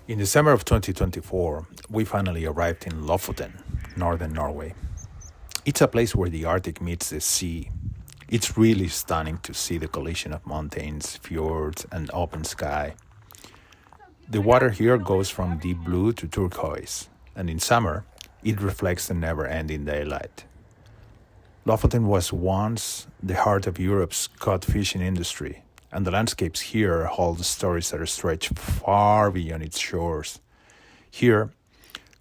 In the summer of 2024, we finally arrived in Lofoten, northern Norway. It's a place where the Arctic meets the sea. It's really stunning to see the collision of mountains, fjords, and open sky. The water here goes from deep blue to turquoise, and in summer, it reflects the never-ending daylight. Lofoten was once the heart of Europe's cod fishing industry, and the landscapes here hold stories that stretch far beyond its shores. Here,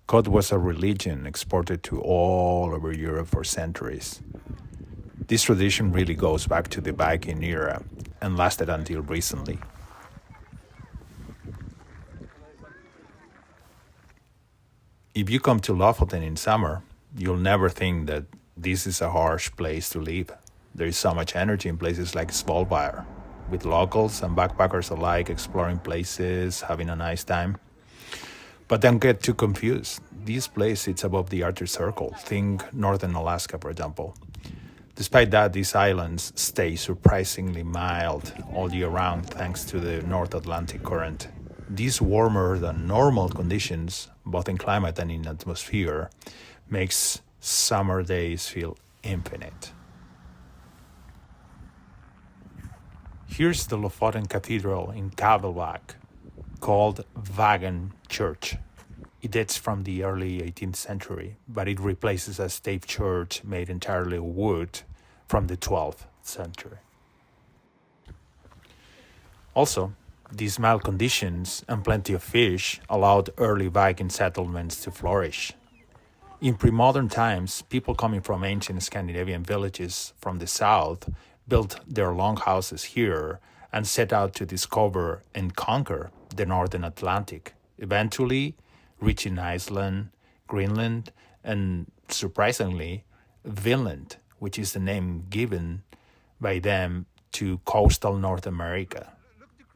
cod was a religion exported to all over Europe for centuries. This tradition really goes back to the Viking era and lasted until recently. If you come to Lofoten in summer, you'll never think that this is a harsh place to live. There is so much energy in places like Svolvær, with locals and backpackers alike exploring places, having a nice time. But don't get too confused. This place sits above the Arctic Circle. Think northern Alaska, for example. Despite that, these islands stay surprisingly mild all year round thanks to the North Atlantic current. These warmer than normal conditions, both in climate and in atmosphere, makes summer days feel infinite. Here's the Lofoten Cathedral in Kabelbach, called Wagen Church. It dates from the early 18th century, but it replaces a stave church made entirely of wood from the 12th century. Also, these mild conditions and plenty of fish allowed early Viking settlements to flourish. In pre-modern times, people coming from ancient Scandinavian villages from the south built their longhouses here and set out to discover and conquer the northern Atlantic, eventually reaching Iceland, Greenland, and surprisingly, Vinland, which is the name given by them to coastal North America,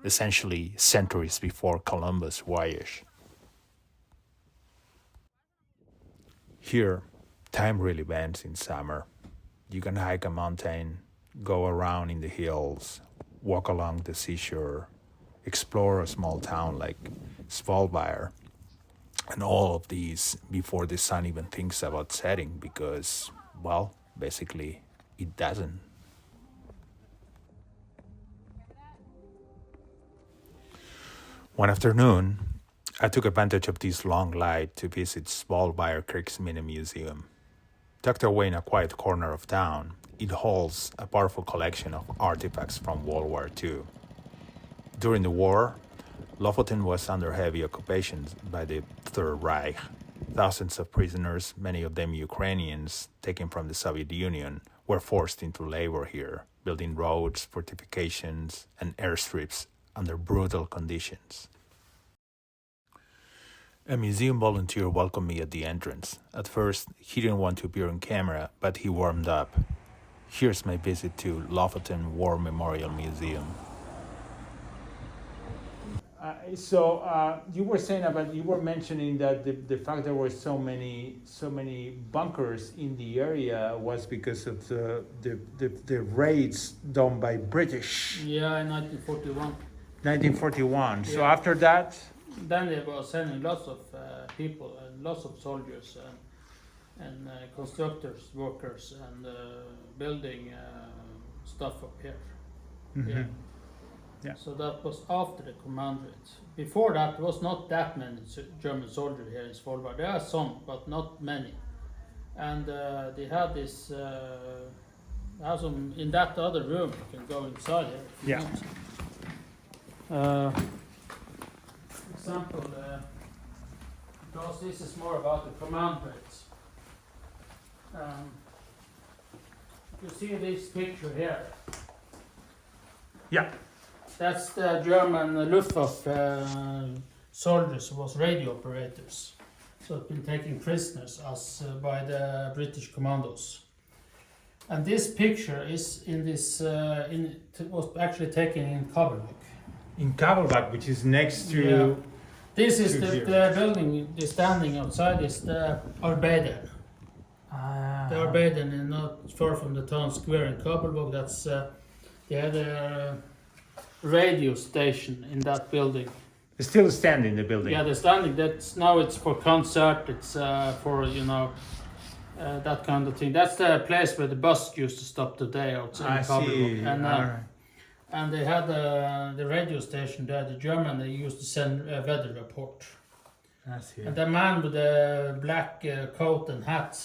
essentially centuries before Columbus' voyage. Here, time really bends in summer. You can hike a mountain, go around in the hills, walk along the seashore, explore a small town like Svolvær, and all of these before the sun even thinks about setting because, well, basically it doesn't. One afternoon, I took advantage of this long light to visit Svolvær Krigsminne Museum. Tucked away in a quiet corner of town, it holds a powerful collection of artifacts from World War II. During the war, Lofoten was under heavy occupation by the Third Reich. Thousands of prisoners, many of them Ukrainians, taken from the Soviet Union, were forced into labor here, building roads, fortifications, and airstrips under brutal conditions. A museum volunteer welcomed me at the entrance. At first, he didn't want to appear on camera, but he warmed up. Here's my visit to Lofoten War Memorial Museum. You were saying about, you were mentioning that the fact there were so many bunkers in the area was because of the raids done by British. Yeah, in 1941. 1941. Yeah. So after that, Then they were sending lots of people and lots of soldiers and constructors, workers, and building stuff up here. Yeah. Yeah. So that was after the command raids. Before that, there was not that many German soldiers here in Svolvær. There are some, but not many. And they had this. Have some in that other room. You can go inside here if you Yeah. want. Example, because this is more about the command raids. You see this picture here. yeah, That's the German Luftwaffe soldiers who was radio operators. So it's been taken prisoners as by the British commandos. And this picture is in this was actually taken in Kabelbach. in Kabelbach, which is next to. Yeah. This is to the here. building. The standing outside is the Arbeideren. The Arbeideren is not far from the town square in Kabelbach. That's they had a radio station in that building. It's still standing, the building. Yeah, the standing. That's now it's for concert. It's for that kind of thing. That's the place where the bus used to stop today outside I the public. see. And Alright. and they had the radio station there. The German, they used to send a weather report. I see. And the man with the black coat and hat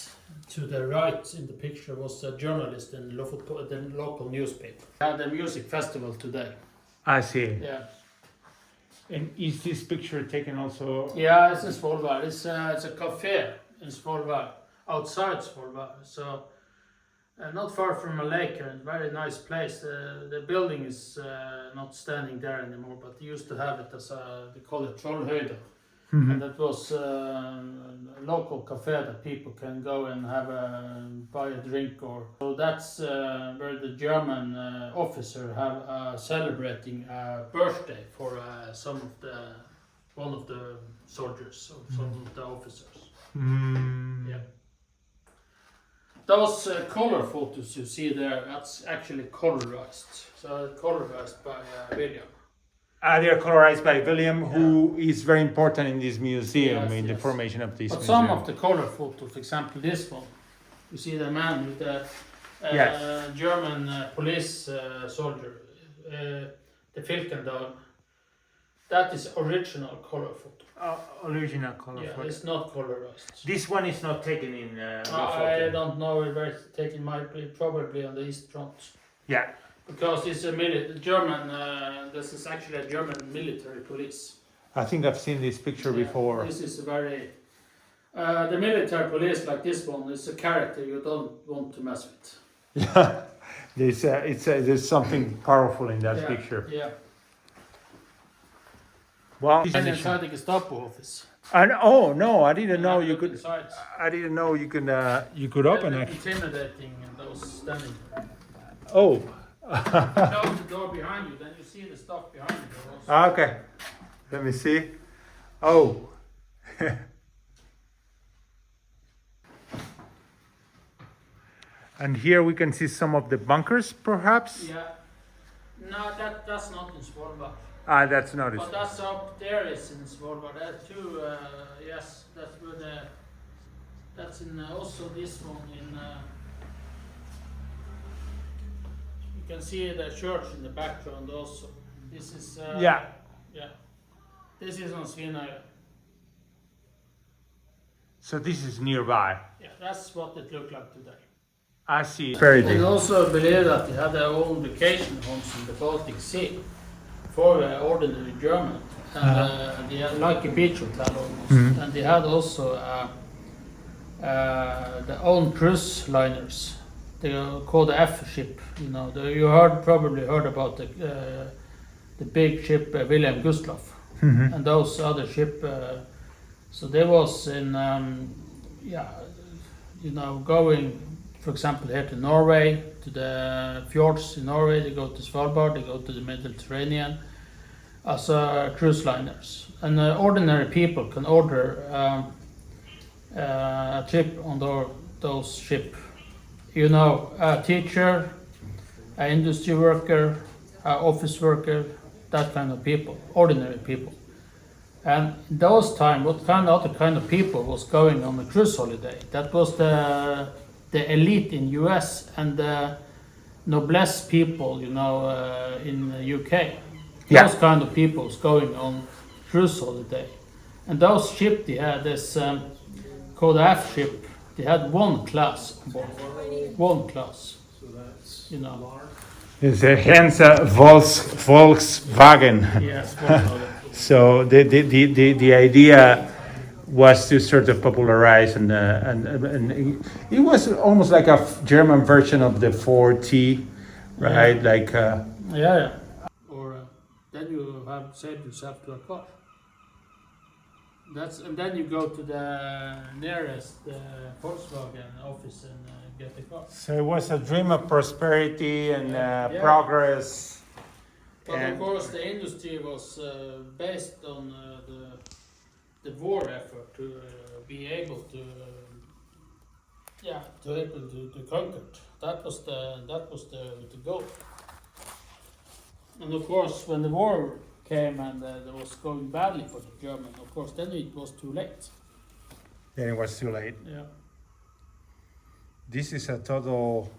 to the right in the picture was a journalist in Lofoten, the local newspaper. They had a music festival today. I see. Yeah. And is this picture taken also? Yeah, it's in Svolvær. It's a cafe in Svolvær, outside Svolvær. So not far from a lake, and a very nice place. The building is not standing there anymore, but they used to have it as they call it Trollhøyde. And that was a local cafe that people can go and have buy a drink or. So that's where the German officer have celebrating a birthday for one of the soldiers or some of the officers. Yeah. Those color photos you see there, that's actually colorized. So colorized by William. They are colorized by William, who is very important in this museum, Yes, in the yes. formation of this But museum. some of the color photos, for example this one, you see the man with the Yes. German police soldier, the Filkendahl. That is original color photo. Original color Yeah, photo. it's not colorized. This one is not taken in I Lofoten. don't know where it's taken. Might be probably on the East Front. Yeah. Because it's a German. This is actually a German military police. I think I've seen this picture Yeah, before. This is a very. The military police, like this one, is a character you don't want to mess with. Yeah. There's something powerful in that Yeah, picture. Yeah. Well, And inside the Gestapo office. oh no, I didn't know you could. Inside. I didn't know you could open it. Intimidating and those standing there. Oh. Close the door behind you, then you see the stuff behind you. Also. Okay. Let me see. Oh. And here we can see some of the bunkers, perhaps. Yeah. No, that's not in Svolvær. That's not it. But that's up there is in Svolvær. There are two. Yes, that's where the. That's in also this one in. You can see the church in the background also. This is. Yeah. Yeah. This is on Svolvær. So this is nearby. Yeah, that's what it looked like today. I see. Very They big. also believe that they had their own vacation homes in the Baltic Sea for ordinary German. They had like a beach hotel almost. And they had also their own cruise liners. They are called the F ship. You know, you probably heard about the big ship Wilhelm Gustloff and those other ship. So they was in going. For example, here to Norway, to the fjords in Norway, they go to Svolvær, they go to the Mediterranean as cruise liners. And ordinary people can order a trip on those ships. You know, a teacher, an industry worker, an office worker, that kind of people, ordinary people. And in those times, what other kind of people was going on a cruise holiday? That was the elite in US and the noblesse people, in the UK. Yeah. Those kind of people going on cruise holiday. And those ships, they had this called F ship. They had one class on board. One class. It's a Hansa Volkswagen. Yes, one of them. So the idea was to sort of popularize and it was almost like a German version of the 4T, right? Yeah. Like Yeah. Or then you have saved yourself to a car. And then you go to the nearest Volkswagen office and get the car. so it was a dream of prosperity and progress. But And- of course, the industry was based on the war effort to be able to conquer it. That was the goal. And of course, when the war came and it was going badly for the German, of course, then it was too late. Then it was too late. Yeah. This is a total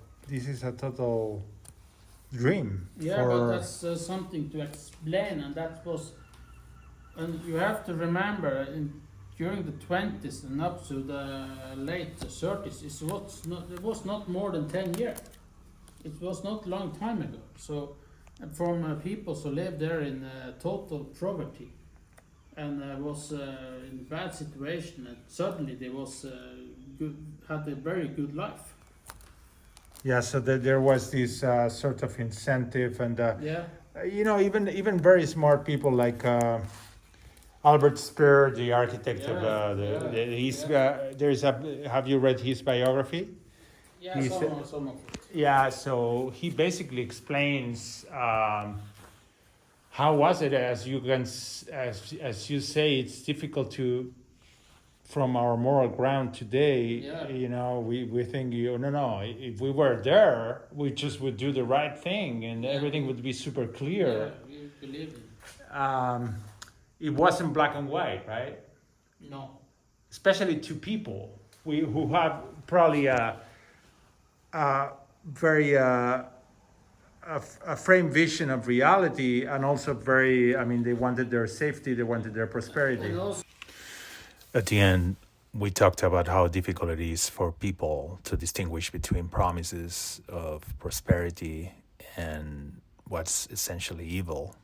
dream. Yeah, but that's something to explain, and that was, and you have to remember, during the 20s and up to the late 30s, it was not more than 10 years. It was not a long time ago. So, from people who lived there in total poverty, and was in a bad situation, and suddenly they had a very good life. Yeah, so there was this sort of incentive, and Yeah. even very smart people like Albert Speer, the architect of have you read his biography? Yeah, some of it. Yeah, so he basically explains how was it, as you say, it's difficult to, from our moral ground today, we think, no, if we were there, we just would do the right thing and everything would be super clear. Yeah, we believe it. It wasn't black and white, right? No. Especially to people who have probably a very a frame vision of reality, and also they wanted their safety, they wanted their prosperity. At the end, we talked about how difficult it is for people to distinguish between promises of prosperity and what's essentially evil.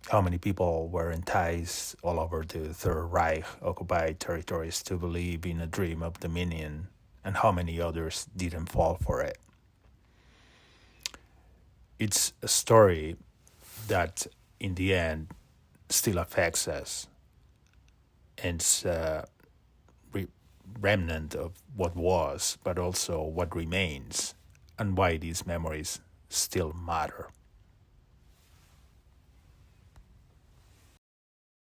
How many people were enticed all over the Third Reich occupied territories to believe in a dream of dominion, and how many others didn't fall for it. It's a story that, in the end, still affects us. It's a remnant of what was, but also what remains, and why these memories still matter.